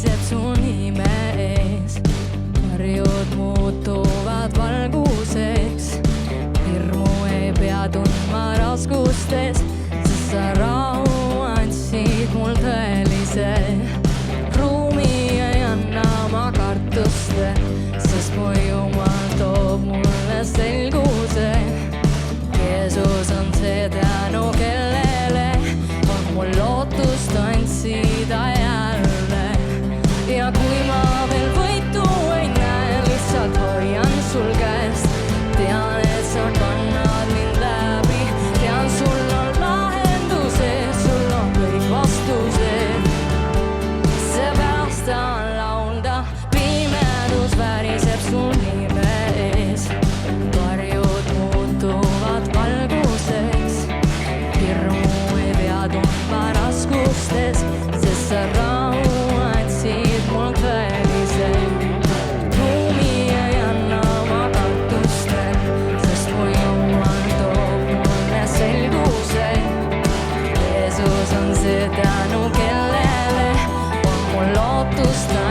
väriseb sul nime ees. Varjud muutuvad valguseks, hirmu ei pea tundma raskustes, sest sa rahu andsid mul tõelise. Ruumi ei anna ma kartuste, sest mu Jumal toob mulle selguse. Jeesus on see tänu, kellele on mul lootust tantsida jälle. Ja kui ma veel võitu ei näe, lihtsalt hoian sul käest. Tean, et sa kannad mind läbi, tean, sul on lahendused, sul on kõik vastused. Seepärast tahan laulda, pimedus väriseb sul nime ees. Varjud muutuvad valguseks, hirmu ei pea tundma raskustes, sest sa rahu andsid mul tõelise. Ruumi ei anna ma kartustel, sest mu Jumal toob mulle selguse. Jeesus on see tänu, kellele on mul lootust.